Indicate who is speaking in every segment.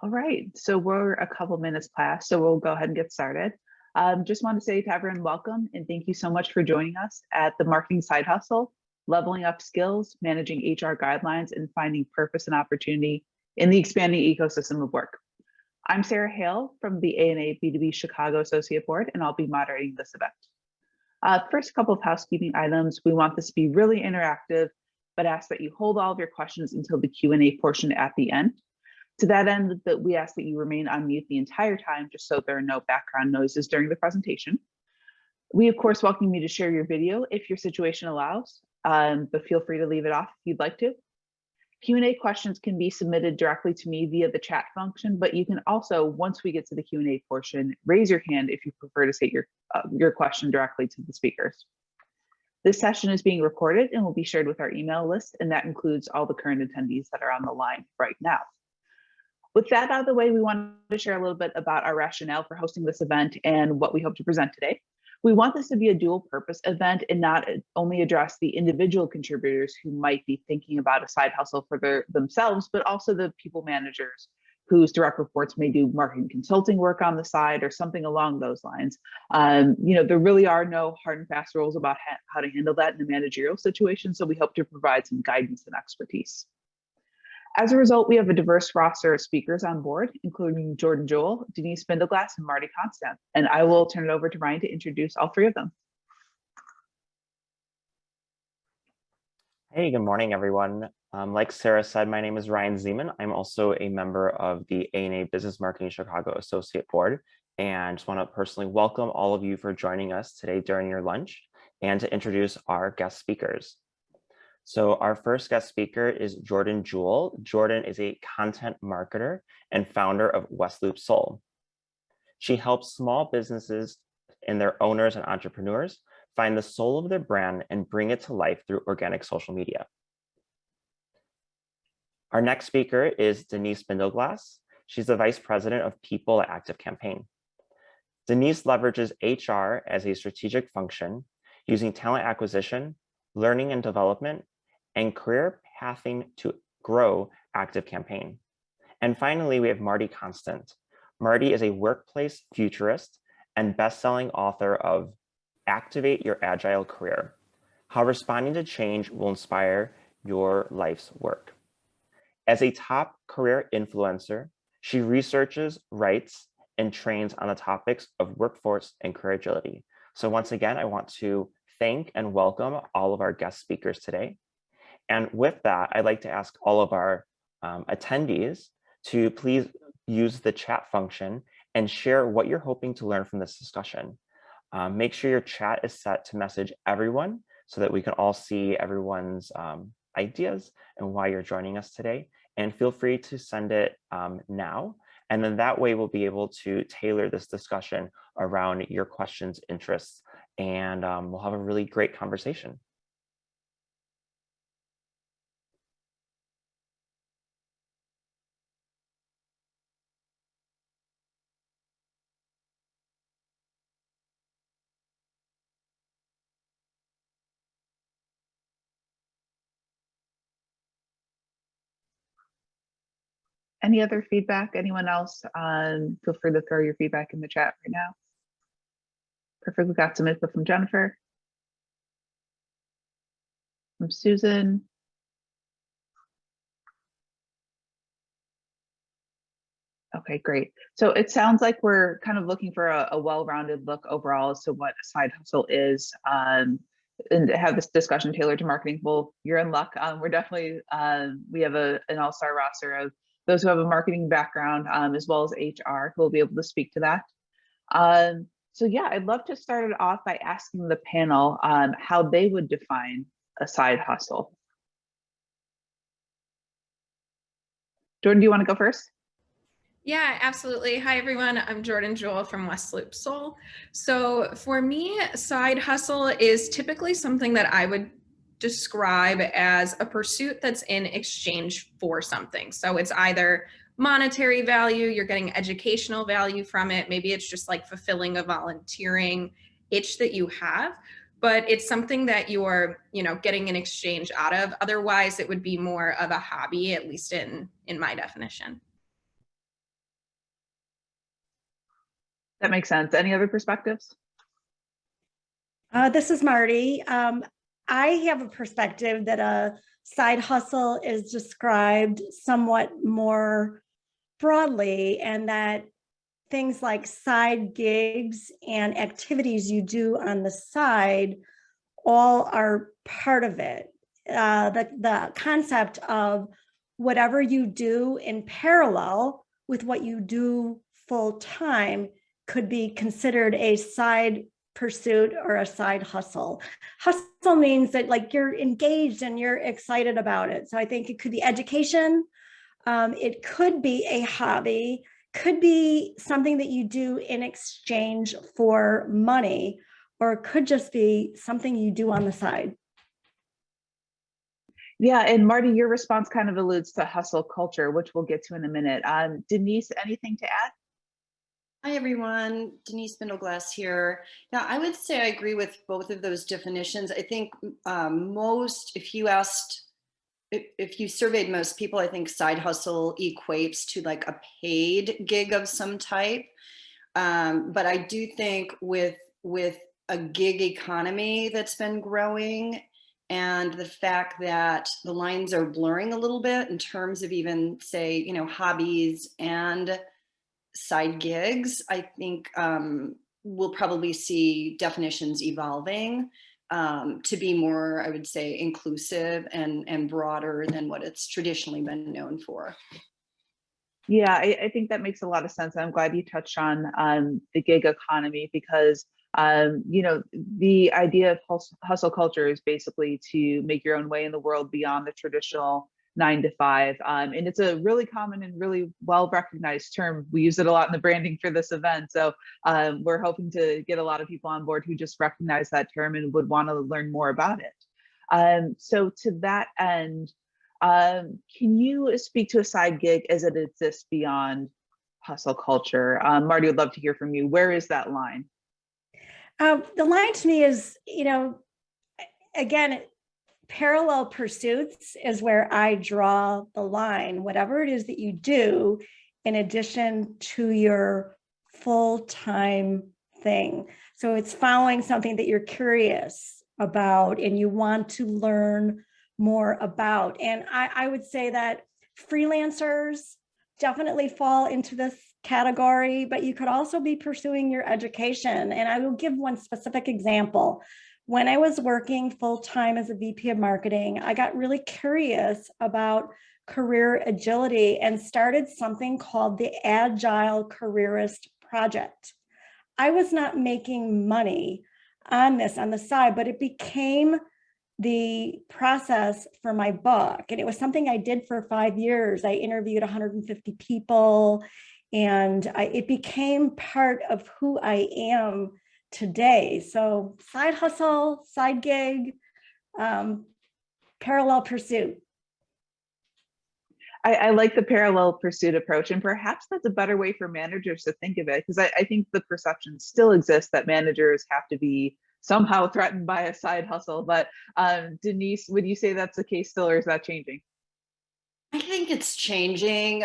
Speaker 1: All right, so we're a couple minutes past, so we'll go ahead and get started. Just want to say to everyone, welcome, and thank you so much for joining us at the Marketing Side Hustle, Leveling Up Skills, Managing HR Guidelines, and Finding Purpose and Opportunity in the Expanding Ecosystem of Work. I'm Sarah Hale from the ANA B2B Chicago Associate Board, and I'll be moderating this event. First, a couple of housekeeping items. We want this to be really interactive, but ask that you hold all of your questions until the Q&A portion at the end. To that end, we ask that you remain on mute the entire time, just so there are no background noises during the presentation. We, of course, welcome you to share your video if your situation allows, but feel free to leave it off if you'd like to. Q&A questions can be submitted directly to me via the chat function, but you can also, once we get to the Q&A portion, raise your hand if you prefer to say your question directly to the speakers. This session is being recorded and will be shared with our email list, and that includes all the current attendees that are on the line right now. With that out of the way, we want to share a little bit about our rationale for hosting this event and what we hope to present today. We want this to be a dual purpose event and not only address the individual contributors who might be thinking about a side hustle for themselves, but also the people managers whose direct reports may do marketing consulting work on the side or something along those lines. There really are no hard and fast rules about how to handle that in a managerial situation, so we hope to provide some guidance and expertise. As a result, we have a diverse roster of speakers on board, including Jordin, Jewell, Denise, Bindelglass, and Marti Konstant. And I will turn it over to Ryan to introduce all three of them.
Speaker 2: Hey, good morning, everyone. Like Sarah said, my name is Ryan Zeman. I'm also a member of the ANA Business Marketing Chicago Associate Board, and just want to personally welcome all of you for joining us today during your lunch and to introduce our guest speakers. So our first guest speaker is Jordin Jewell. Jordin is a content marketer and founder of West Loop Soul. She helps small businesses and their owners and entrepreneurs find the soul of their brand and bring it to life through organic social media. Our next speaker is Denise Bindelglass. She's the Vice President of People at ActiveCampaign. Denise leverages HR as a strategic function using talent acquisition, learning and development, and career pathing to grow ActiveCampaign. And finally, we have Marti Konstant. Marti is a workplace futurist and best-selling author of Activate Your Agile Career: How Responding to Change Will Inspire Your Life's Work. As a top career influencer, she researches, writes, and trains on the topics of workforce and career agility. So once again, I want to thank and welcome all of our guest speakers today. And with that, I'd like to ask all of our attendees to please use the chat function and share what you're hoping to learn from this discussion. Make sure your chat is set to message everyone so that we can all see everyone's ideas and why you're joining us today. And feel free to send it now. And then that way we'll be able to tailor this discussion around your questions, interests, and we'll have a really great conversation.
Speaker 1: Any other feedback? Anyone else? Feel free to throw your feedback in the chat right now. Perfect. We got some input from Jennifer, from Susan. Okay, great. So it sounds like we're kind of looking for a well-rounded look overall as to what a side hustle is, and to have this discussion tailored to marketing. Well, you're in luck. We're definitely, we have an all-star roster of those who have a marketing background, as well as HR, who will be able to speak to that. So yeah, I'd love to start it off by asking the panel how they would define a side hustle. Jordin, do you want to go first?
Speaker 3: Yeah, absolutely. Hi, everyone. I'm Jordin Jewell from West Loop Soul. So for me, side hustle is typically something that I would describe as a pursuit that's in exchange for something. So it's either monetary value, you're getting educational value from it. Maybe it's just like fulfilling a volunteering itch that you have, but it's something that you're, getting an exchange out of. Otherwise, it would be more of a hobby, at least in my definition.
Speaker 1: That makes sense. Any other perspectives?
Speaker 4: This is Marty. I have a perspective that a side hustle is described somewhat more broadly, and that things like side gigs and activities you do on the side all are part of it. The concept of whatever you do in parallel with what you do full time could be considered a side pursuit or a side hustle. Hustle means that like you're engaged and you're excited about it. So I think it could be education. It could be a hobby, could be something that you do in exchange for money, or it could just be something you do on the side.
Speaker 1: Yeah, and Marty, your response kind of alludes to hustle culture, which we'll get to in a minute. Denise, anything to add?
Speaker 5: Hi, everyone. Denise Bindelglass here. Yeah, I would say I agree with both of those definitions. I think if you surveyed most people, I think side hustle equates to like a paid gig of some type. But I do think with a gig economy that's been growing, and the fact that the lines are blurring a little bit in terms of even say, hobbies and side gigs, I think we'll probably see definitions evolving to be more, I would say, inclusive and broader than what it's traditionally been known for.
Speaker 1: Yeah, I think that makes a lot of sense. I'm glad you touched on the gig economy because, the idea of hustle culture is basically to make your own way in the world beyond the traditional 9 to 5. And it's a really common and really well-recognized term. We use it a lot in the branding for this event. So we're hoping to get a lot of people on board who just recognize that term and would want to learn more about it. So to that end, can you speak to a side gig as it exists beyond hustle culture? Marty, would love to hear from you. Where is that line?
Speaker 4: The line to me is, again, parallel pursuits is where I draw the line. Whatever it is that you do in addition to your full-time thing. So it's following something that you're curious about and you want to learn more about. And I would say that freelancers definitely fall into this category, but you could also be pursuing your education. And I will give one specific example. When I was working full-time as a VP of marketing, I got really curious about career agility and started something called the Agile Careerist Project. I was not making money on this on the side, but it became the process for my book. And it was something I did for 5 years. I interviewed 150 people, and it became part of who I am today. So side hustle, side gig, parallel pursuit.
Speaker 1: I like the parallel pursuit approach, and perhaps that's a better way for managers to think of it, because I think the perception still exists that managers have to be somehow threatened by a side hustle. But Denise, would you say that's the case still, or is that changing?
Speaker 5: I think it's changing.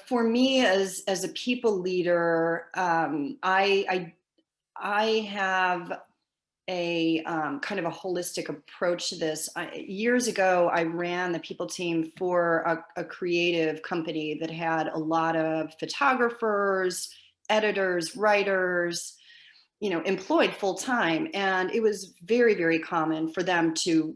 Speaker 5: For me, as a people leader, I have a kind of a holistic approach to this. Years ago, I ran the people team for a creative company that had a lot of photographers, editors, writers, employed full time. And it was very, very common for them to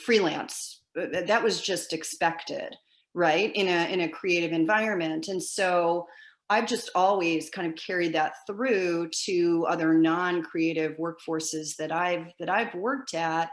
Speaker 5: freelance. That was just expected, right? In a creative environment. And so I've just always kind of carried that through to other non-creative workforces that I've worked at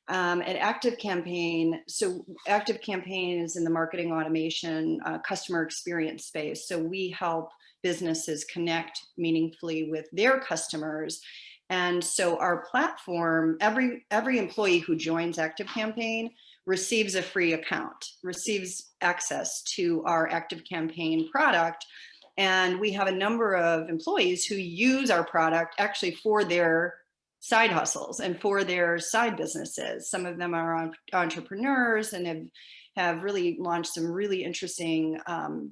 Speaker 5: ActiveCampaign. So ActiveCampaign is in the marketing automation, customer experience space. So we help businesses connect meaningfully with their customers. And so our platform, every employee who joins ActiveCampaign receives a free account, receives access to our ActiveCampaign product. And we have a number of employees who use our product actually for their side hustles and for their side businesses. Some of them are entrepreneurs and have really launched some really interesting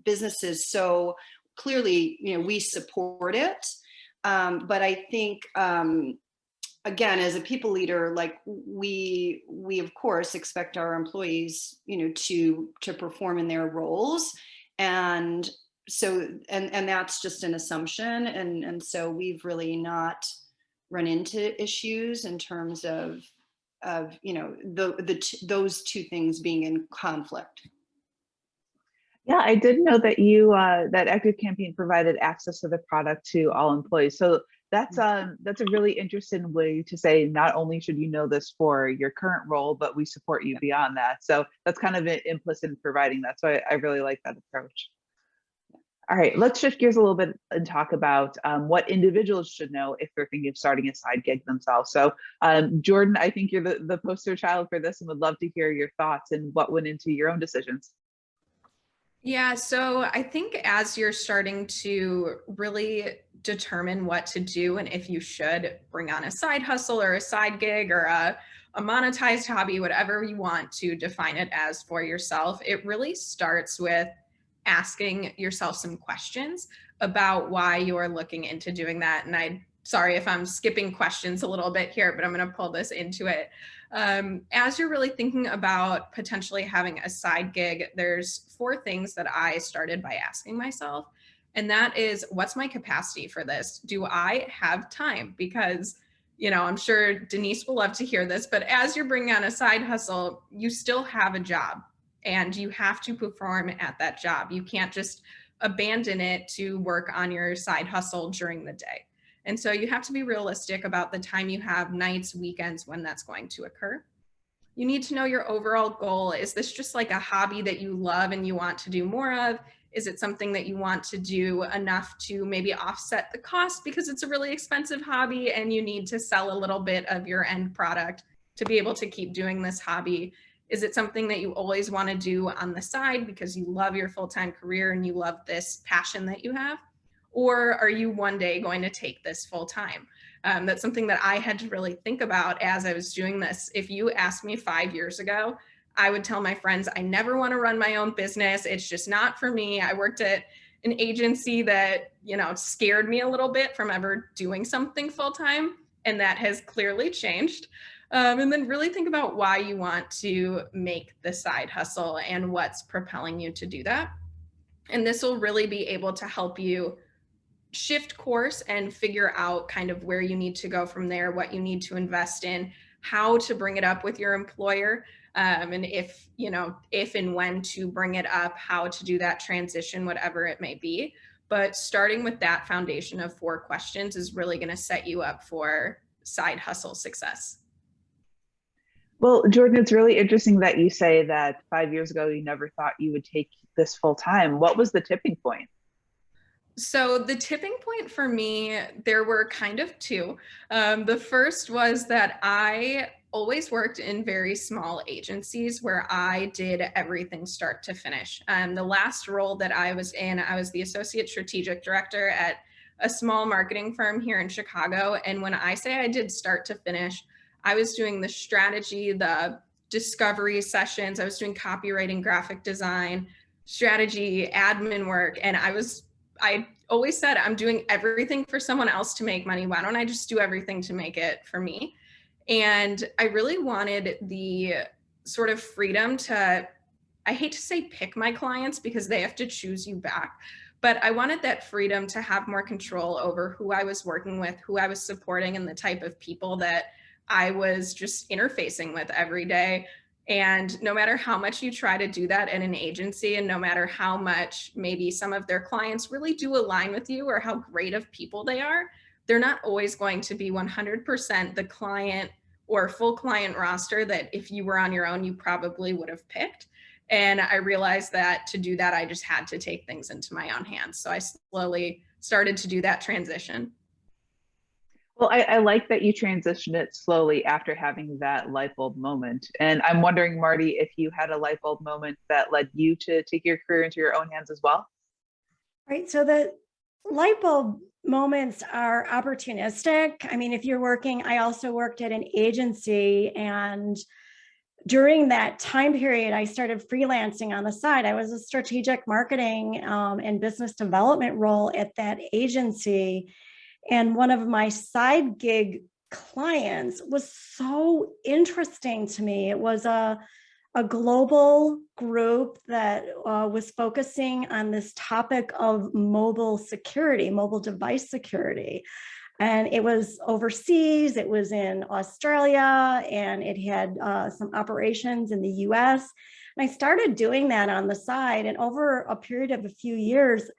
Speaker 5: businesses. So clearly, we support it. But I think, again, as a people leader, like we of course expect our employees, to perform in their roles. And so, and that's just an assumption. And so we've really not run into issues in terms of those two things being in conflict.
Speaker 1: Yeah, I did know that that ActiveCampaign provided access to the product to all employees. So that's a really interesting way to say not only should you know this for your current role, but we support you beyond that. So that's kind of implicit in providing that. So I really like that approach. All right, let's shift gears a little bit and talk about what individuals should know if they're thinking of starting a side gig themselves. So Jordin, I think you're the poster child for this and would love to hear your thoughts and what went into your own decisions.
Speaker 3: Yeah, so I think as you're starting to really determine what to do and if you should bring on a side hustle or a side gig or a monetized hobby, whatever you want to define it as for yourself, it really starts with asking yourself some questions about why you are looking into doing that. And sorry if I'm skipping questions a little bit here, but I'm going to pull this into it. As you're really thinking about potentially having a side gig, there's 4 things that I started by asking myself. And that is, what's my capacity for this? Do I have time? Because, I'm sure Denise will love to hear this, but as you're bringing on a side hustle, you still have a job and you have to perform at that job. You can't just abandon it to work on your side hustle during the day. And so you have to be realistic about the time you have, nights, weekends, when that's going to occur. You need to know your overall goal. Is this just like a hobby that you love and you want to do more of? Is it something that you want to do enough to maybe offset the cost because it's a really expensive hobby and you need to sell a little bit of your end product to be able to keep doing this hobby? Is it something that you always want to do on the side because you love your full-time career and you love this passion that you have? Or are you one day going to take this full time? That's something that I had to really think about as I was doing this. If you asked me 5 years ago, I would tell my friends, I never want to run my own business. It's just not for me. I worked at an agency that, scared me a little bit from ever doing something full time. And that has clearly changed. And then really think about why you want to make the side hustle and what's propelling you to do that. And this will really be able to help you shift course and figure out kind of where you need to go from there, what you need to invest in, how to bring it up with your employer, and if and when to bring it up, how to do that transition, whatever it may be. But starting with that foundation of 4 questions is really going to set you up for side hustle success.
Speaker 1: Well, Jordin, it's really interesting that you say that 5 years ago, you never thought you would take this full time. What was the tipping point?
Speaker 3: So the tipping point for me, there were kind of 2. The first was that I always worked in very small agencies where I did everything start to finish. The last role that I was in, I was the associate strategic director at a small marketing firm here in Chicago. And when I say I did start to finish, I was doing the strategy, the discovery sessions, I was doing copywriting, graphic design, strategy, admin work. And I always said, I'm doing everything for someone else to make money. Why don't I just do everything to make it for me? And I really wanted the sort of freedom to, I hate to say pick my clients because they have to choose you back, but I wanted that freedom to have more control over who I was working with, who I was supporting, and the type of people that I was just interfacing with every day. And no matter how much you try to do that in an agency, and no matter how much maybe some of their clients really do align with you or how great of people they are, they're not always going to be 100% the client or full client roster that if you were on your own, you probably would have picked. And I realized that to do that, I just had to take things into my own hands. So I slowly started to do that transition.
Speaker 1: Well, I like that you transitioned it slowly after having that light bulb moment. And I'm wondering, Marti, if you had a light bulb moment that led you to take your career into your own hands as well?
Speaker 4: Right. So the light bulb moments are opportunistic. I mean, if you're working, I also worked at an agency, and during that time period, I started freelancing on the side. I was a strategic marketing and business development role at that agency. And one of my side gig clients was so interesting to me. It was a global group that was focusing on this topic of mobile security, mobile device security. And it was overseas, it was in Australia, and it had some operations in the US. And I started doing that on the side. And over a period of a few years,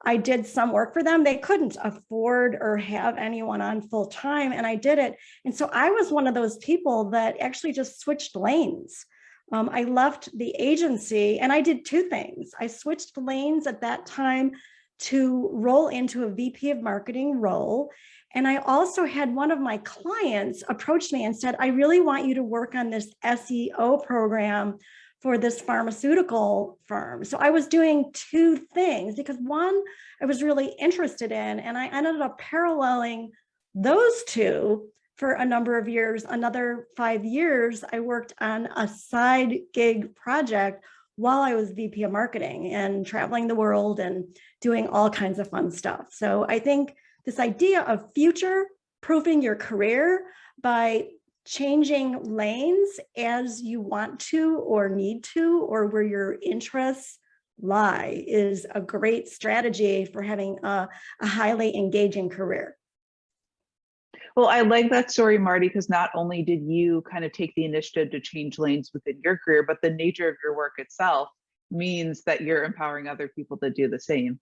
Speaker 4: I did some work for them. They couldn't afford or have anyone on full time, and I did it. And so I was one of those people that actually just switched lanes. I left the agency and I did two things. I switched lanes at that time to roll into a VP of marketing role. And I also had one of my clients approach me and said, I really want you to work on this SEO program for this pharmaceutical firm. So I was doing two things because one, I was really interested in, and I ended up paralleling those two for a number of years. Another 5 years, I worked on a side gig project while I was VP of marketing and traveling the world and doing all kinds of fun stuff. So I think this idea of future proofing your career by changing lanes as you want to or need to, or where your interests lie, is a great strategy for having a highly engaging career.
Speaker 1: Well, I like that story, Marti, because not only did you kind of take the initiative to change lanes within your career, but the nature of your work itself means that you're empowering other people to do the same.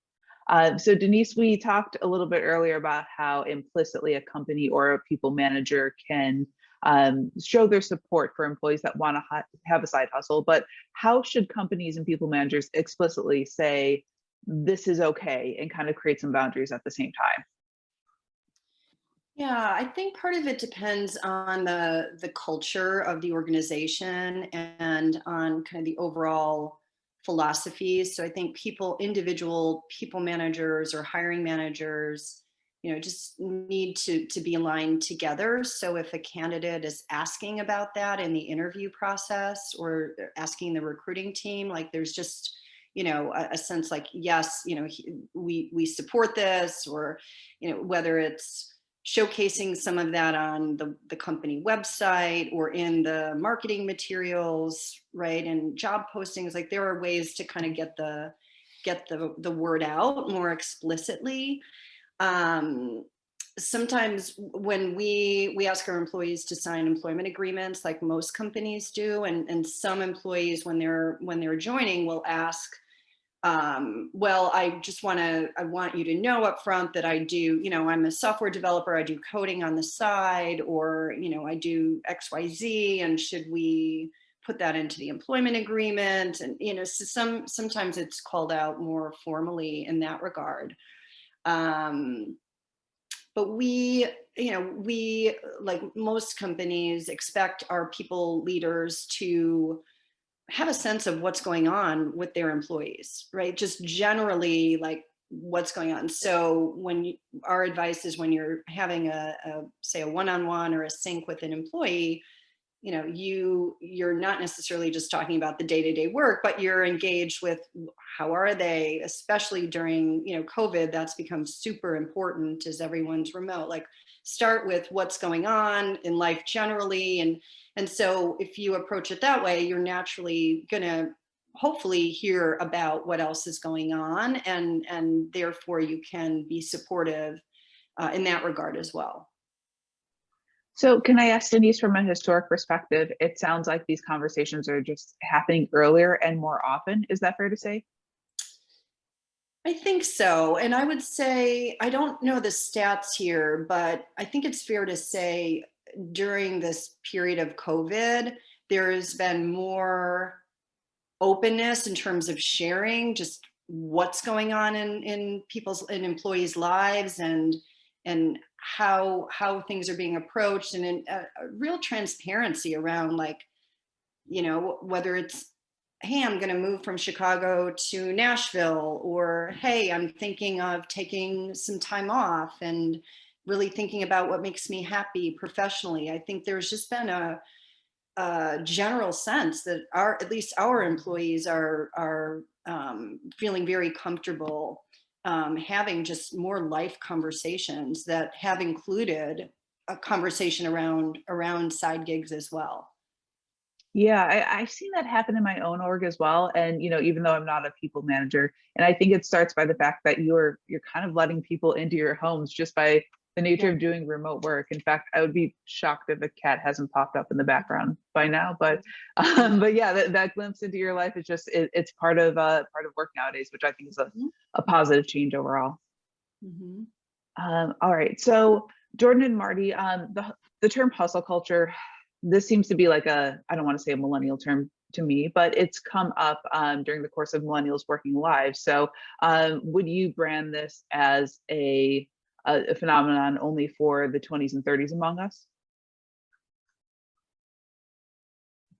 Speaker 1: So Denise, we talked a little bit earlier about how implicitly a company or a people manager can show their support for employees that want to have a side hustle, but how should companies and people managers explicitly say this is okay and kind of create some boundaries at the same time?
Speaker 5: Yeah, I think part of it depends on the culture of the organization and on kind of the overall philosophies. So I think individual people managers or hiring managers, just need to be aligned together. So if a candidate is asking about that in the interview process or asking the recruiting team, like there's just, a sense like, yes, we support this, or, whether it's showcasing some of that on the company website or in the marketing materials, right? And job postings, like there are ways to kind of get the word out more explicitly. Sometimes when we ask our employees to sign employment agreements, like most companies do, and some employees when they're joining will ask, well, I want you to know up front that I do, I'm a software developer, I do coding on the side, or, I do XYZ, and should we put that into the employment agreement? And, so sometimes it's called out more formally in that regard. But we, like most companies, expect our people leaders to have a sense of what's going on with their employees, right? Just generally, like what's going on. So our advice is when you're having say a one-on-one or a sync with an employee, you're not necessarily just talking about the day-to-day work, but you're engaged with how are they, especially during, COVID, that's become super important as everyone's remote. Like start with what's going on in life generally. And so if you approach it that way, you're naturally gonna hopefully hear about what else is going on, and therefore you can be supportive in that regard as well.
Speaker 1: So can I ask Denise, from a historic perspective, it sounds like these conversations are just happening earlier and more often. Is that fair to say?
Speaker 5: I think so. And I would say, I don't know the stats here, but I think it's fair to say during this period of COVID, there's been more openness in terms of sharing just what's going on in employees' lives and how things are being approached, and a real transparency around, like, whether it's, hey, I'm going to move from Chicago to Nashville, or hey, I'm thinking of taking some time off and really thinking about what makes me happy professionally. I think there's just been a a general sense that at least our employees are feeling very comfortable having just more life conversations that have included a conversation around side gigs as well.
Speaker 1: Yeah, I've seen that happen in my own org as well. And, even though I'm not a people manager, and I think it starts by the fact that you're kind of letting people into your homes just by the nature of doing remote work. In fact, I would be shocked if a cat hasn't popped up in the background by now. But yeah, that glimpse into your life is just it's part of work nowadays, which I think is a positive change overall. All right, so Jordin and Marti, the term hustle culture, this seems to be like I don't want to say a millennial term to me, but it's come up during the course of millennials' working lives. So would you brand this as a phenomenon only for the 20s and 30s among us?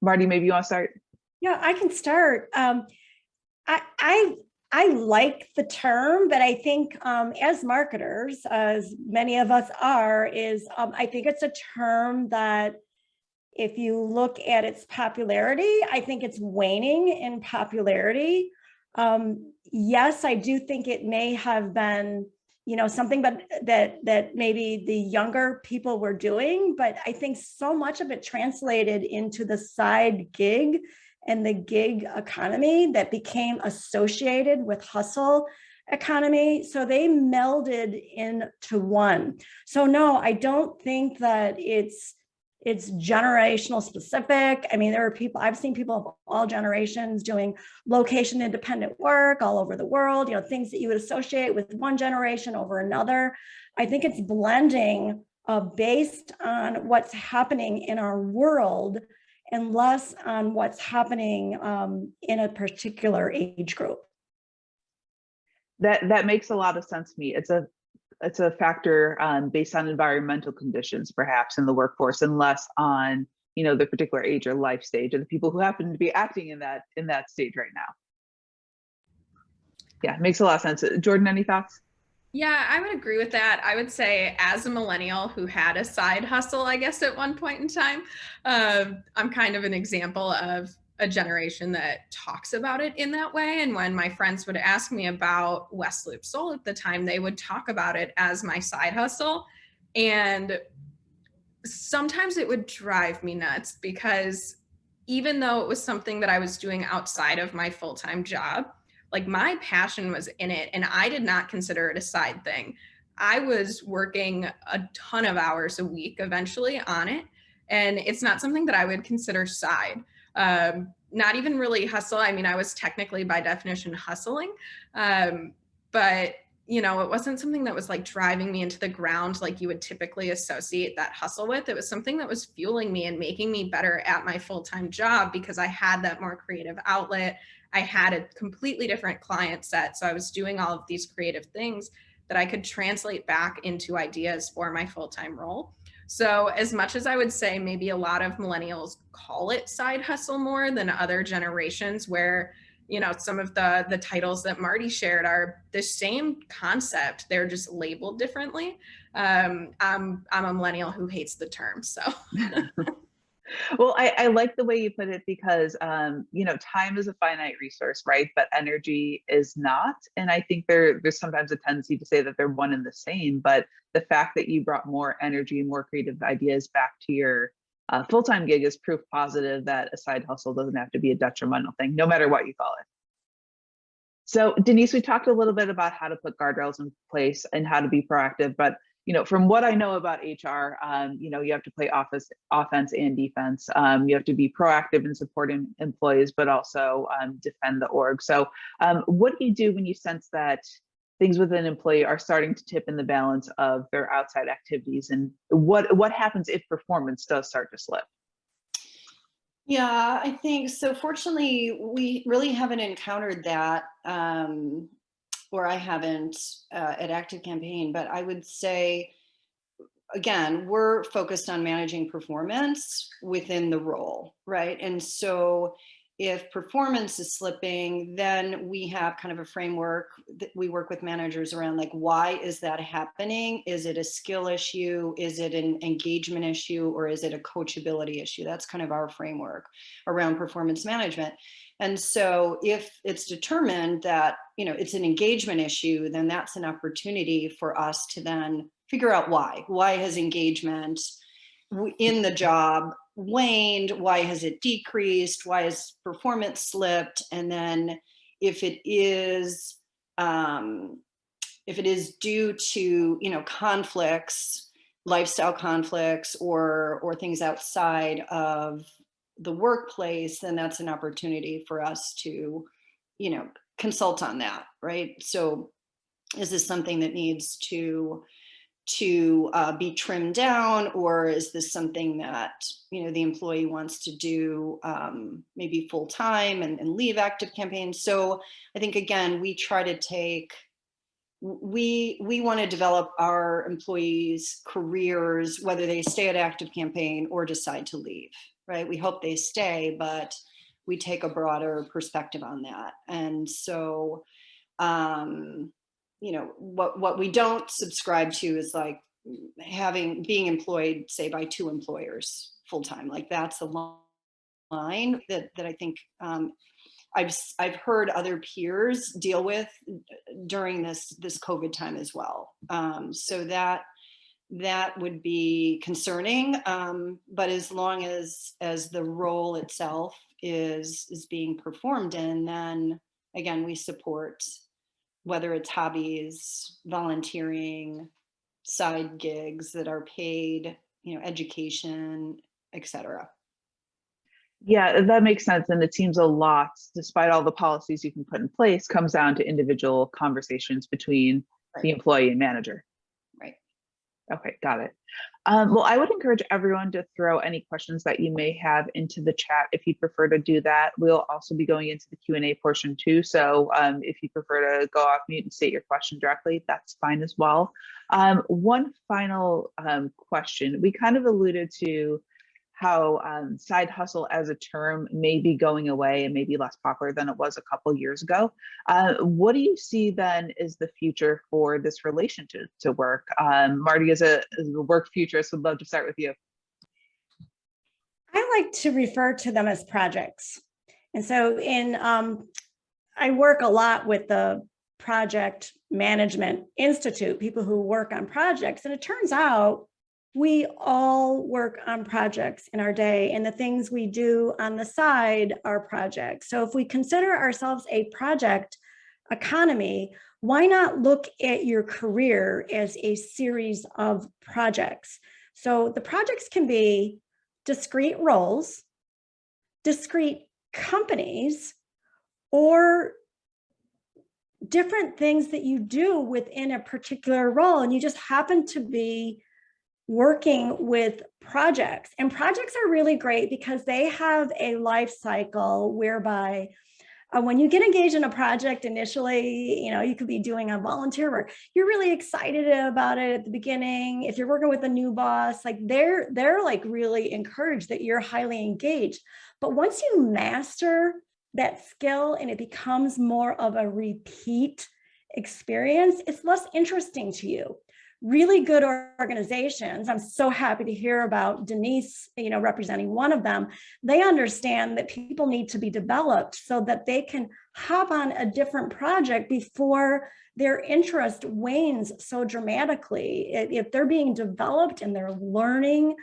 Speaker 1: Marti, maybe you want to start?
Speaker 4: Yeah, I can start. I like the term, but I think as marketers, as many of us are, I think it's a term that if you look at its popularity, I think it's waning in popularity. Yes, I do think it may have been, something that maybe the younger people were doing, but I think so much of it translated into the side gig and the gig economy that became associated with hustle economy. So they melded into one. So no, I don't think that it's generational specific. I mean, I've seen people of all generations doing location independent work all over the world, things that you would associate with one generation over another. I think it's blending based on what's happening in our world and less on what's happening in a particular age group.
Speaker 1: That makes a lot of sense to me. It's a factor based on environmental conditions, perhaps in the workforce, and less on the particular age or life stage of the people who happen to be acting in that stage right now. Yeah, it makes a lot of sense. Jordin, any thoughts?
Speaker 3: Yeah, I would agree with that. I would say as a millennial who had a side hustle, I guess, at one point in time, I'm kind of an example of a generation that talks about it in that way. And when my friends would ask me about West Loop Soul at the time, they would talk about it as my side hustle. And sometimes it would drive me nuts because even though it was something that I was doing outside of my full-time job, like my passion was in it and I did not consider it a side thing. I was working a ton of hours a week eventually on it. And it's not something that I would consider side. Not even really hustle. I mean, I was technically by definition hustling, but it wasn't something that was like driving me into the ground like you would typically associate that hustle with. It was something that was fueling me and making me better at my full-time job because I had that more creative outlet. I had a completely different client set. So I was doing all of these creative things that I could translate back into ideas for my full-time role. So as much as I would say maybe a lot of millennials call it side hustle more than other generations where, some of the titles that Marti shared are the same concept. They're just labeled differently. I'm a millennial who hates the term, so.
Speaker 1: Well, I like the way you put it because, time is a finite resource, right? But energy is not. And I think there's sometimes a tendency to say that they're one and the same. But the fact that you brought more energy and more creative ideas back to your full-time gig is proof positive that a side hustle doesn't have to be a detrimental thing, no matter what you call it. So Denise, we talked a little bit about how to put guardrails in place and how to be proactive, but from what I know about HR, you have to play offense and defense. You have to be proactive in supporting employees, but also defend the org. So what do you do when you sense that things with an employee are starting to tip in the balance of their outside activities? And what happens if performance does start to slip?
Speaker 5: Yeah, I think so. Fortunately, we really haven't encountered that. Or I haven't at ActiveCampaign, but I would say, again, we're focused on managing performance within the role, right? And so if performance is slipping, then we have kind of a framework that we work with managers around, like, why is that happening? Is it a skill issue? Is it an engagement issue? Or is it a coachability issue? That's kind of our framework around performance management. And so if it's determined that, you know, it's an engagement issue, then that's an opportunity for us to then figure out why. Why has engagement in the job waned? Why has it decreased? Why has performance slipped? And then if it is due to, you know, conflicts, lifestyle conflicts, or things outside of the workplace, then that's an opportunity for us to, you know, consult on that, right? So is this something that needs to be trimmed down, or is this something that, you know, the employee wants to do maybe full time and leave ActiveCampaign? So I think, again, we try to take, we want to develop our employees' careers, whether they stay at ActiveCampaign or decide to leave, right? We hope they stay, but we take a broader perspective on that. And so, you know, what we don't subscribe to is like being employed, say, by 2 employers full time. Like, that's a line that I think I've heard other peers deal with during this COVID time as well. So that would be concerning. But as long as the role itself is being performed in, then again, we support, whether it's hobbies, volunteering, side gigs that are paid, you know, education, etc.
Speaker 1: Yeah, that makes sense. And it seems a lot, despite all the policies you can put in place, comes down to individual conversations between the employee and manager.
Speaker 5: Right.
Speaker 1: Okay, got it. Well, I would encourage everyone to throw any questions that you may have into the chat if you prefer to do that. We'll also be going into the Q&A portion too. So if you prefer to go off mute and state your question directly, that's fine as well. One final question. We kind of alluded to how side hustle as a term may be going away and maybe less popular than it was a couple years ago. What do you see then is the future for this relation to work? Marti, as a work futurist, would love to start with you.
Speaker 4: I like to refer to them as projects. And so I work a lot with the Project Management Institute, people who work on projects. And it turns out we all work on projects in our day, and the things we do on the side are projects. So if we consider ourselves a project economy, why not look at your career as a series of projects? So the projects can be discrete roles, discrete companies, or different things that you do within a particular role, and you just happen to be working with projects. And projects are really great because they have a life cycle whereby when you get engaged in a project initially, you know, you could be doing a volunteer work. You're really excited about it at the beginning. If you're working with a new boss, like they're like really encouraged that you're highly engaged. But once you master that skill and it becomes more of a repeat experience, it's less interesting to you. Really good organizations, I'm so happy to hear about Denise, you know, representing one of them. They understand that people need to be developed so that they can hop on a different project before their interest wanes so dramatically. If they're being developed and they're learning,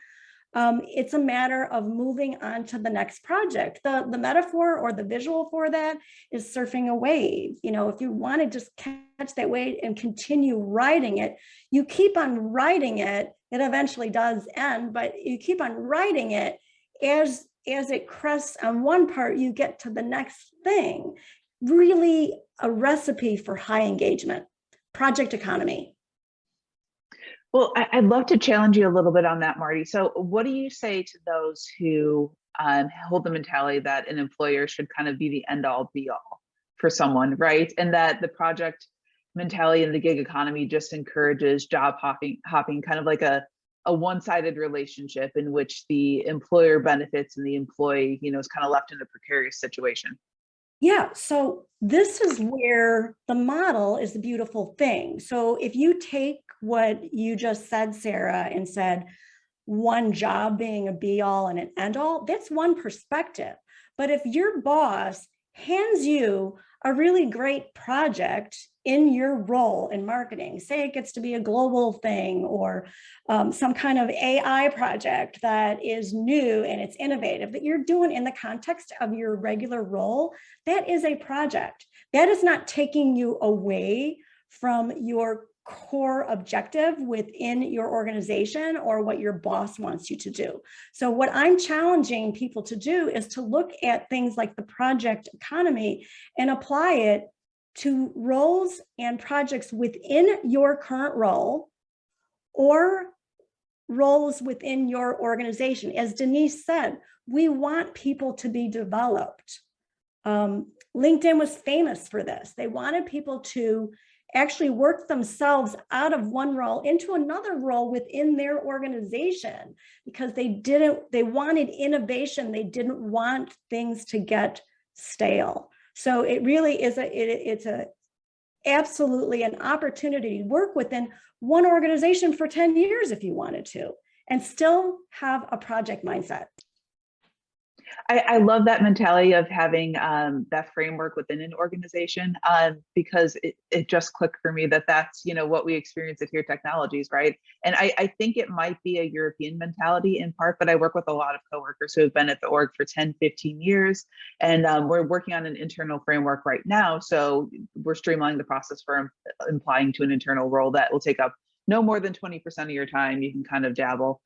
Speaker 4: it's a matter of moving on to the next project. The metaphor or the visual for that is surfing a wave. You know, if you want to just catch that wave and continue riding it, you keep on riding it. It eventually does end, but you keep on riding it. As it crests on one part, you get to the next thing. Really a recipe for high engagement, project economy.
Speaker 1: Well, I'd love to challenge you a little bit on that, Marti. So what do you say to those who hold the mentality that an employer should kind of be the end all be all for someone, right? And that the project mentality and the gig economy just encourages job hopping, kind of like a a one-sided relationship in which the employer benefits and the employee, is kind of left in a precarious situation.
Speaker 4: Yeah, so this is where the model is the beautiful thing. So if you take what you just said, Sarah, and said one job being a be all and an end all, that's one perspective. But if your boss hands you a really great project in your role in marketing, say it gets to be a global thing or some kind of AI project that is new and it's innovative that you're doing in the context of your regular role, that is a project. That is not taking you away from your core objective within your organization or what your boss wants you to do. So what I'm challenging people to do is to look at things like the project economy and apply it to roles and projects within your current role or roles within your organization. As Denise said, we want people to be developed. LinkedIn was famous for this. They wanted people to actually work themselves out of one role into another role within their organization because they wanted innovation. They didn't want things to get stale. So it really is it's absolutely an opportunity to work within one organization for 10 years if you wanted to, and still have a project mindset.
Speaker 1: I love that mentality of having that framework within an organization because it just clicked for me that that's, what we experience at Here Technologies, right? And I think it might be a European mentality in part, but I work with a lot of coworkers who have been at the org for 10, 15 years. And we're working on an internal framework right now. So we're streamlining the process for applying to an internal role that will take up no more than 20% of your time. You can kind of dabble.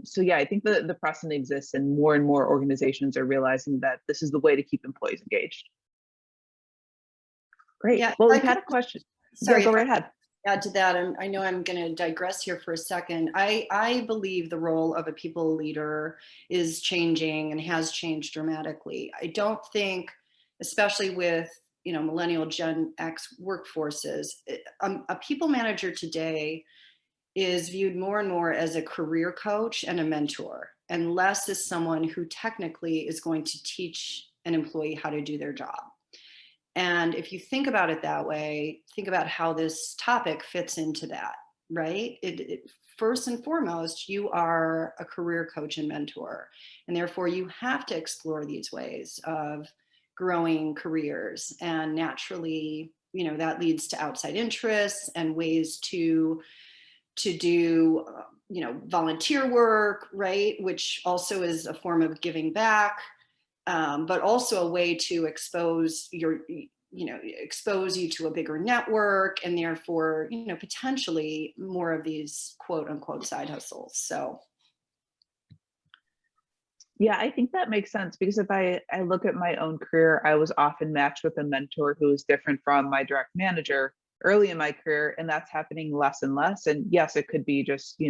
Speaker 1: So yeah, I think the precedent exists and more organizations are realizing that this is the way to keep employees engaged. Great.
Speaker 5: Yeah,
Speaker 1: Well, we've had a question.
Speaker 5: Sorry,
Speaker 1: yeah, go right ahead.
Speaker 5: Add to that, and I know I'm going to digress here for a second. I believe the role of a people leader is changing and has changed dramatically. I don't think, especially with millennial Gen X workforces, a people manager today is viewed more and more as a career coach and a mentor, and less as someone who technically is going to teach an employee how to do their job. And if you think about it that way, think about how this topic fits into that, right? First and foremost, you are a career coach and mentor, and therefore you have to explore these ways of growing careers. And naturally, that leads to outside interests and ways to do, volunteer work, right? Which also is a form of giving back, but also a way to expose you to a bigger network, and therefore, potentially more of these quote unquote side hustles. So.
Speaker 1: Yeah, I think that makes sense because if I look at my own career, I was often matched with a mentor who is different from my direct manager early in my career, and that's happening less and less. And yes, it could be just,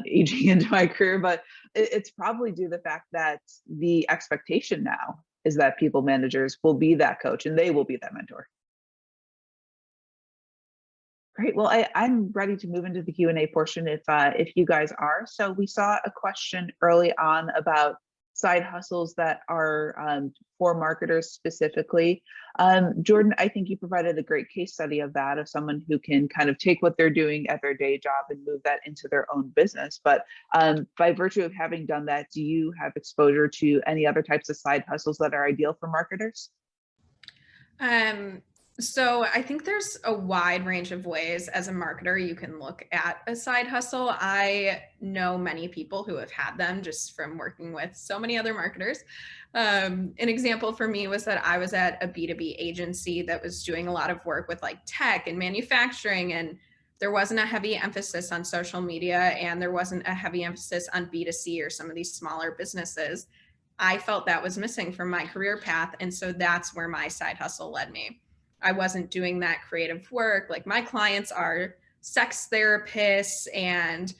Speaker 1: aging into my career, but it's probably due to the fact that the expectation now is that people managers will be that coach and they will be that mentor. Great. Well, I'm ready to move into the Q&A portion if you guys are. So we saw a question early on about side hustles that are for marketers specifically. Jordin, I think you provided a great case study of that, of someone who can kind of take what they're doing at their day job and move that into their own business. But by virtue of having done that, do you have exposure to any other types of side hustles that are ideal for marketers?
Speaker 3: So I think there's a wide range of ways as a marketer you can look at a side hustle. I know many people who have had them just from working with so many other marketers. An example for me was that I was at a B2B agency that was doing a lot of work with like tech and manufacturing, and there wasn't a heavy emphasis on social media, and there wasn't a heavy emphasis on B2C or some of these smaller businesses. I felt that was missing from my career path, and so that's where my side hustle led me. I wasn't doing that creative work. Like, my clients are sex therapists and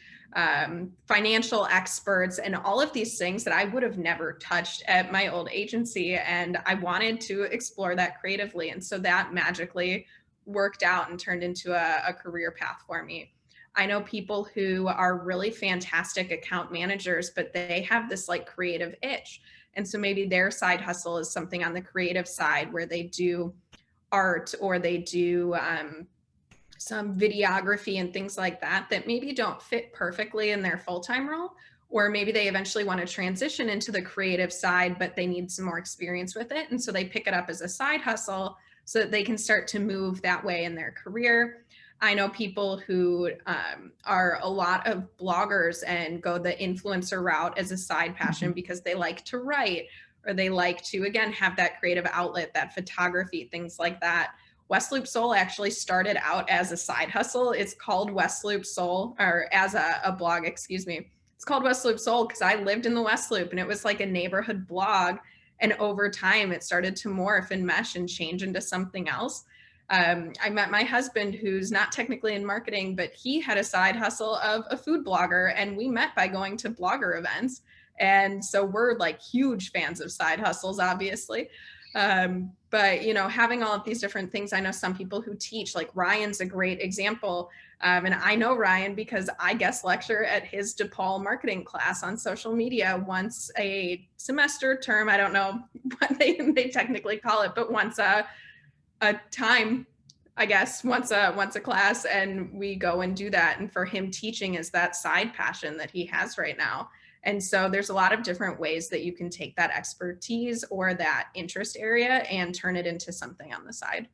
Speaker 3: financial experts and all of these things that I would have never touched at my old agency. And I wanted to explore that creatively. And so that magically worked out and turned into a career path for me. I know people who are really fantastic account managers, but they have this like creative itch. And so maybe their side hustle is something on the creative side where they do art or they do some videography and things like that that maybe don't fit perfectly in their full-time role, or maybe they eventually want to transition into the creative side, but they need some more experience with it. And so they pick it up as a side hustle so that they can start to move that way in their career. I know people who are a lot of bloggers and go the influencer route as a side passion because they like to write, or they like to, again, have that creative outlet, that photography, things like that. West Loop Soul actually started out as a side hustle. It's called West Loop Soul, or as a blog, excuse me. It's called West Loop Soul because I lived in the West Loop and it was like a neighborhood blog. And over time, it started to morph and mesh and change into something else. I met my husband, who's not technically in marketing, but he had a side hustle of a food blogger, and we met by going to blogger events. And so we're like huge fans of side hustles, obviously. But, you know, having all of these different things, I know some people who teach, like Ryan's a great example. And I know Ryan because I guest lecture at his DePaul marketing class on social media once a semester, term, I don't know what they technically call it, but once a time, I guess, once a class, and we go and do that. And for him, teaching is that side passion that he has right now. And so there's a lot of different ways that you can take that expertise or that interest area and turn it into something on the side.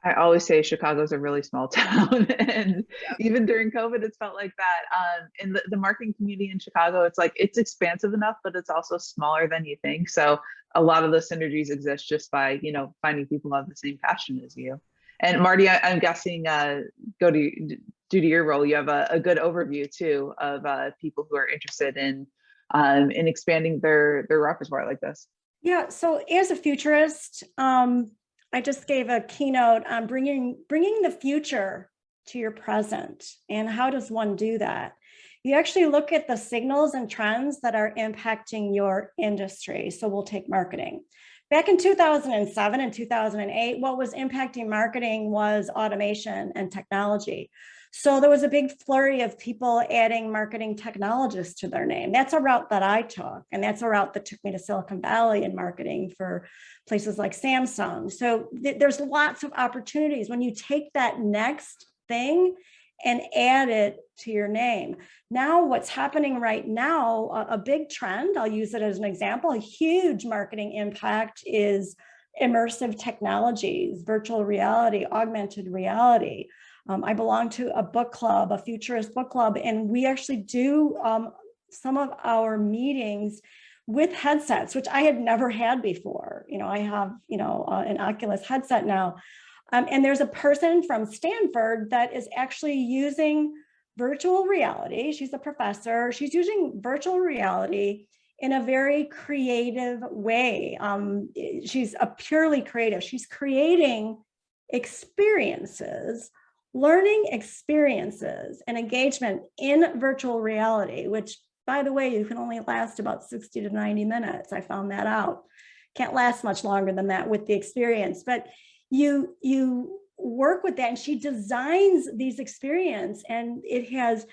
Speaker 1: I always say Chicago's a really small town, and even during COVID, it's felt like that. In the marketing community in Chicago, it's like it's expansive enough, but it's also smaller than you think. So a lot of the synergies exist just by, you know, finding people who have the same passion as you. And Marti, I'm guessing, due to your role, you have a good overview too of people who are interested in expanding their repertoire like this.
Speaker 4: Yeah. So as a futurist, I just gave a keynote on bringing the future to your present. And how does one do that? You actually look at the signals and trends that are impacting your industry. So we'll take marketing. Back in 2007 and 2008, what was impacting marketing was automation and technology. So there was a big flurry of people adding marketing technologists to their name. That's a route that I took, and that's a route that took me to Silicon Valley in marketing for places like Samsung. So there's lots of opportunities when you take that next thing and add it to your name. Now, what's happening right now, a big trend, I'll use it as an example, a huge marketing impact is immersive technologies, virtual reality, augmented reality. I belong to a book club, a futurist book club, and we actually do some of our meetings with headsets, which I had never had before. You know, I have, an Oculus headset now. And there's a person from Stanford that is actually using virtual reality. She's a professor. She's using virtual reality in a very creative way. She's a purely creative. She's creating experiences, learning experiences and engagement in virtual reality, which, by the way, you can only last about 60 to 90 minutes. I found that out. Can't last much longer than that with the experience, but you work with that, and she designs these experiences, and it has,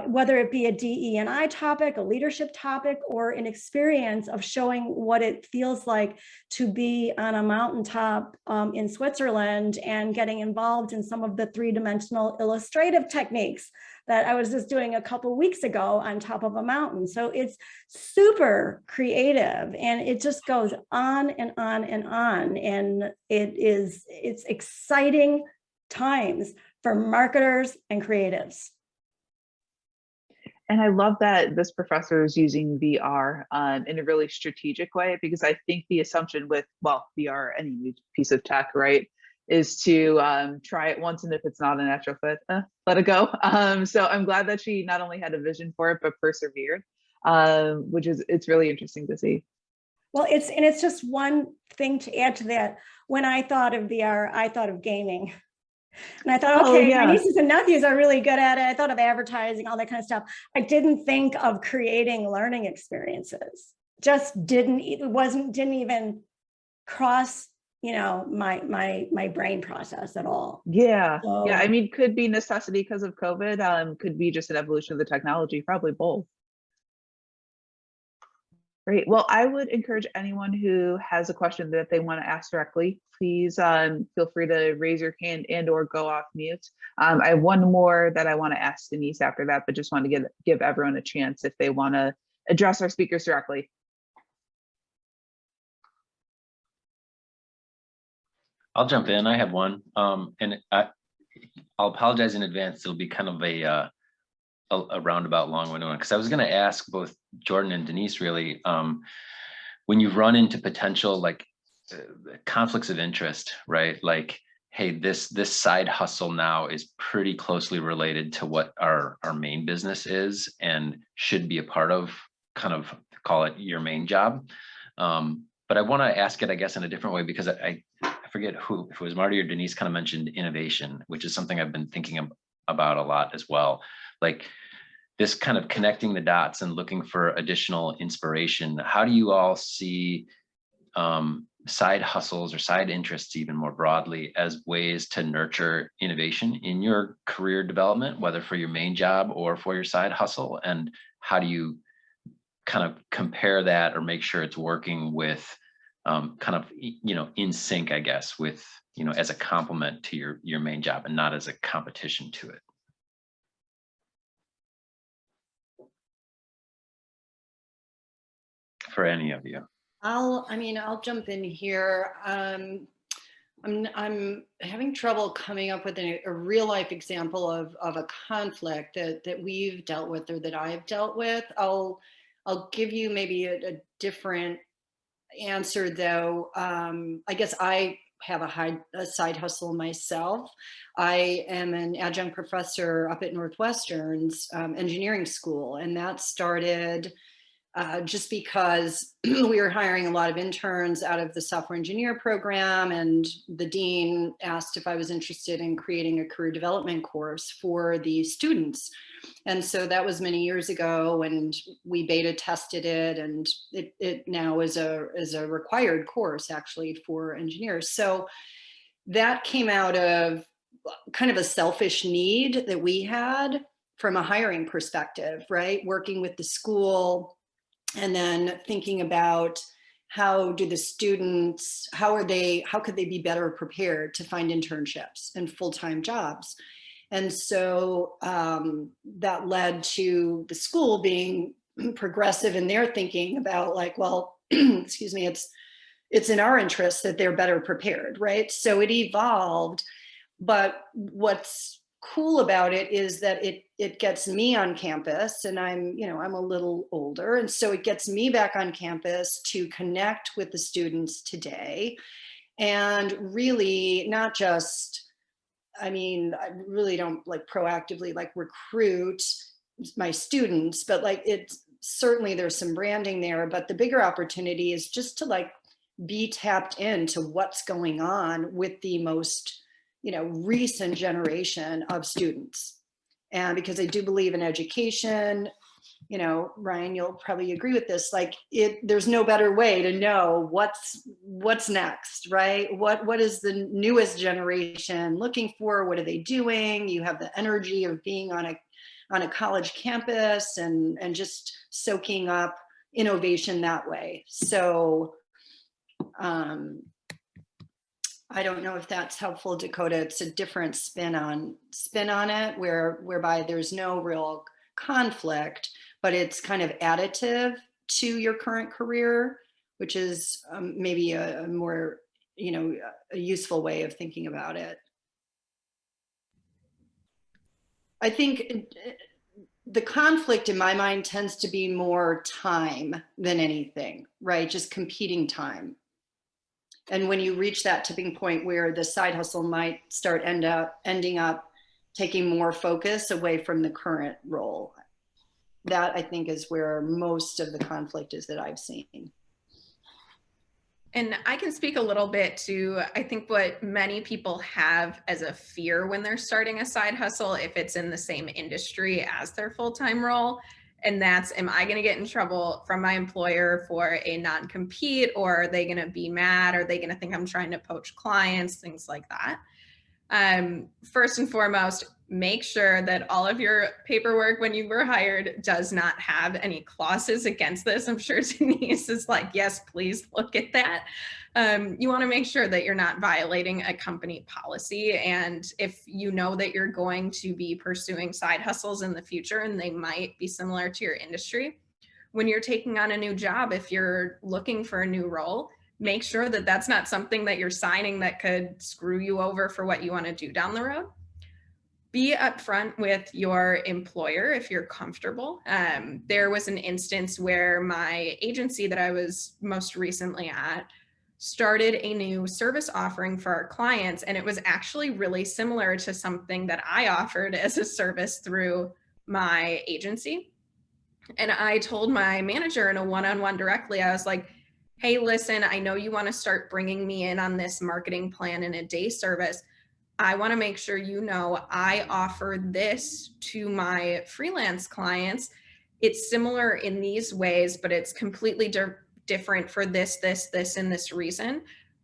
Speaker 4: whether it be a DE&I topic, a leadership topic, or an experience of showing what it feels like to be on a mountaintop in Switzerland and getting involved in some of the three-dimensional illustrative techniques that I was just doing a couple weeks ago on top of a mountain. So it's super creative, and it just goes on and on and on. And it's exciting times for marketers and creatives.
Speaker 1: And I love that this professor is using VR in a really strategic way, because I think the assumption with, VR, any new piece of tech, right, is to try it once, and if it's not a natural fit, let it go. So I'm glad that she not only had a vision for it, but persevered, it's really interesting to see.
Speaker 4: Well, it's just one thing to add to that. When I thought of VR, I thought of gaming. And I thought, okay, my nieces and nephews are really good at it. I thought of advertising, all that kind of stuff. I didn't think of creating learning experiences. Just didn't even cross my brain process at all.
Speaker 1: Yeah.
Speaker 4: So,
Speaker 1: Yeah. I mean, could be necessity because of COVID. Could be just an evolution of the technology, probably both. Great. Well, I would encourage anyone who has a question that they want to ask directly, please feel free to raise your hand and or go off mute. I have one more that I want to ask Denise after that, but just want to give everyone a chance if they want to address our speakers directly.
Speaker 6: I'll jump in. I have one, and I'll apologize in advance. It'll be kind of a roundabout long-winded one, because I was going to ask both Jordin and Denise really, when you've run into potential like conflicts of interest, right? Like, hey, this side hustle now is pretty closely related to what our main business is and should be a part of, kind of call it your main job. But I want to ask it, I guess, in a different way, because I forget who, if it was Marti or Denise, kind of mentioned innovation, which is something I've been thinking about a lot as well. Like this kind of connecting the dots and looking for additional inspiration. How do you all see side hustles or side interests, even more broadly, as ways to nurture innovation in your career development, whether for your main job or for your side hustle? And how do you kind of compare that or make sure it's working with kind of, in sync, I guess, with, as a complement to your main job and not as a competition to it? For any of you.
Speaker 5: I'll jump in here. I'm having trouble coming up with a real life example of a conflict that we've dealt with or that I've dealt with. I'll give you maybe a different answer though. I guess I have a side hustle myself. I am an adjunct professor up at Northwestern's engineering school, and that started just because we were hiring a lot of interns out of the software engineer program, and the dean asked if I was interested in creating a career development course for the students. And so that was many years ago, and we beta tested it, and it now is a required course actually for engineers. So that came out of kind of a selfish need that we had from a hiring perspective, right? Working with the school, and then thinking about how do the students, how could they be better prepared to find internships and full-time jobs? And so that led to the school being progressive in their thinking about like, well, excuse me, it's in our interest that they're better prepared, right? So it evolved, but what's cool about it is that it gets me on campus, and I'm a little older, and so it gets me back on campus to connect with the students today, and really not just, I really don't like proactively like recruit my students, but like it's certainly there's some branding there, but the bigger opportunity is just to like be tapped into what's going on with the most recent generation of students. And because I do believe in education, Ryan, you'll probably agree with this, like there's no better way to know what's next, right? What is the newest generation looking for? What are they doing? You have the energy of being on a college campus and just soaking up innovation that way. So I don't know if that's helpful, Dakota. It's a different spin on it, whereby there's no real conflict, but it's kind of additive to your current career, which is maybe a more, a useful way of thinking about it. I think the conflict in my mind tends to be more time than anything, right? Just competing time. And when you reach that tipping point where the side hustle might start ending up taking more focus away from the current role, that I think is where most of the conflict is that I've seen.
Speaker 3: And I can speak a little bit to, I think what many people have as a fear when they're starting a side hustle, if it's in the same industry as their full-time role, And that's, am I going to get in trouble from my employer for a non-compete, or are they going to be mad? Are they going to think I'm trying to poach clients? Things like that. First and foremost, make sure that all of your paperwork when you were hired does not have any clauses against this. I'm sure Denise is like, yes, please look at that. You want to make sure that you're not violating a company policy. And if you know that you're going to be pursuing side hustles in the future, and they might be similar to your industry, when you're taking on a new job, if you're looking for a new role, make sure that that's not something that you're signing that could screw you over for what you want to do down the road. Be upfront with your employer if you're comfortable. There was an instance where my agency that I was most recently at started a new service offering for our clients, and it was actually really similar to something that I offered as a service through my agency. And I told my manager in a one-on-one directly, I was like, hey, listen, I know you want to start bringing me in on this marketing plan in a day service. I want to make sure you know I offer this to my freelance clients. It's similar in these ways, but it's completely different for this, and this reason.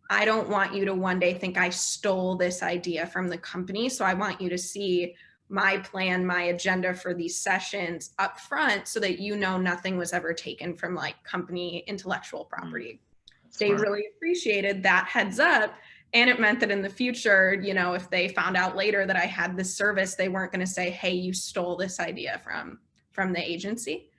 Speaker 3: I don't want you to one day think I stole this idea from the company. So I want you to see my plan, my agenda for these sessions up front so that you know nothing was ever taken from like company intellectual property. They really appreciated that heads up. And it meant that in the future, you know, if they found out later that I had this service, they weren't going to say, hey, you stole this idea from the agency.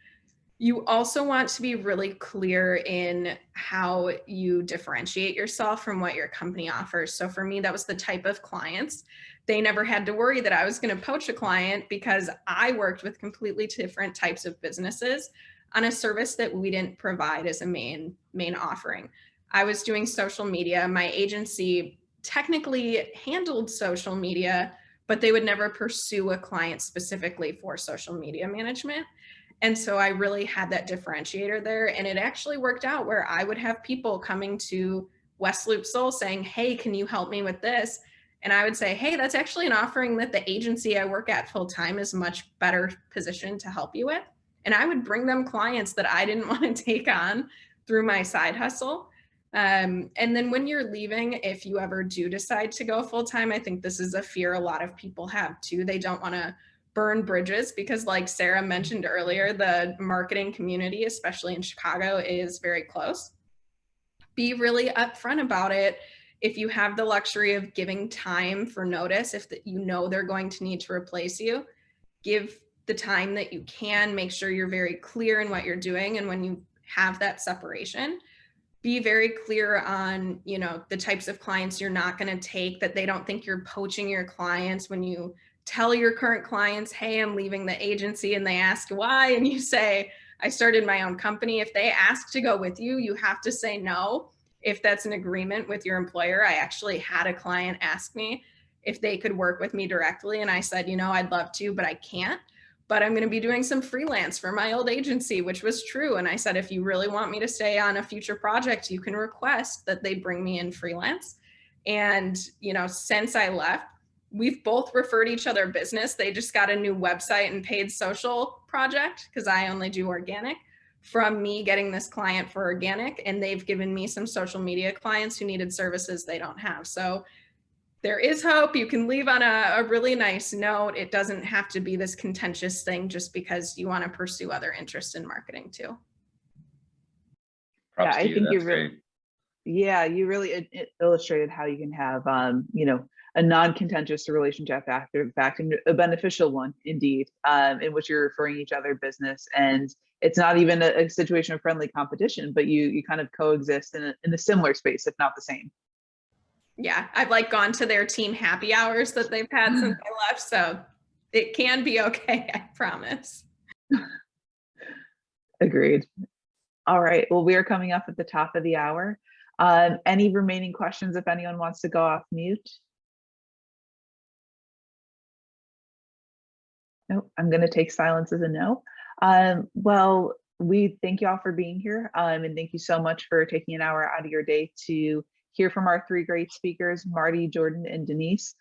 Speaker 3: You also want to be really clear in how you differentiate yourself from what your company offers. So for me, that was the type of clients. They never had to worry that I was going to poach a client because I worked with completely different types of businesses on a service that we didn't provide as a main offering. I was doing social media. My agency technically handled social media, but they would never pursue a client specifically for social media management. And so I really had that differentiator there. And it actually worked out where I would have people coming to West Loop Soul saying, hey, can you help me with this? And I would say, hey, that's actually an offering that the agency I work at full time is much better positioned to help you with. And I would bring them clients that I didn't want to take on through my side hustle. And then when you're leaving, if you ever do decide to go full time, I think this is a fear a lot of people have too. They don't want to burn bridges because, like Sarah mentioned earlier, the marketing community, especially in Chicago, is very close. Be really upfront about it. If you have the luxury of giving time for notice, if you know they're going to need to replace you, give the time that you can. Make sure you're very clear in what you're doing. And when you have that separation, be very clear on, you know, the types of clients you're not going to take, that they don't think you're poaching your clients. When you tell your current clients, hey, I'm leaving the agency, and they ask why, and you say, I started my own company. If they ask to go with you, you have to say no. If that's an agreement with your employer, I actually had a client ask me if they could work with me directly. And I said, you know, I'd love to, but I can't. But I'm going to be doing some freelance for my old agency, which was true. And I said, if you really want me to stay on a future project, you can request that they bring me in freelance. And, you know, since I left, we've both referred each other business. They just got a new website and paid social project because I only do organic, from me getting this client for organic. And they've given me some social media clients who needed services they don't have. So there is hope. You can leave on a really nice note. It doesn't have to be this contentious thing just because you want to pursue other interests in marketing too.
Speaker 6: Props to you. That's great.
Speaker 1: Yeah, you really illustrated how you can have, you know, a non-contentious relationship after the fact, and a beneficial one indeed, in which you're referring each other business. And it's not even a situation of friendly competition, but you kind of coexist in a similar space, if not the same.
Speaker 3: Yeah, I've like gone to their team happy hours that they've had since I left. So it can be okay, I promise.
Speaker 1: Agreed. All right, well, we are coming up at the top of the hour. Any remaining questions if anyone wants to go off mute? Nope, I'm going to take silence as a no. Well, we thank you all for being here, and thank you so much for taking an hour out of your day to hear from our three great speakers, Marti, Jordin, and Denise.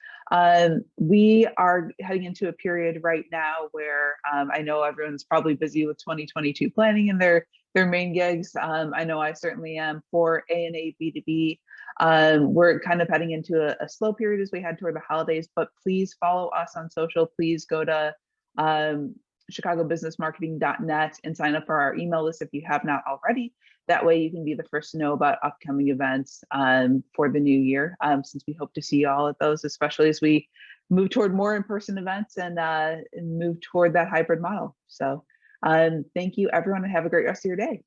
Speaker 1: We are heading into a period right now where I know everyone's probably busy with 2022 planning and their main gigs. I know I certainly am for A&A B2B. We're kind of heading into a slow period as we head toward the holidays, but please follow us on social. Please go to chicagobusinessmarketing.net and sign up for our email list if you have not already. That way you can be the first to know about upcoming events for the new year, since we hope to see you all at those, especially as we move toward more in-person events and move toward that hybrid model. So thank you, everyone, and have a great rest of your day.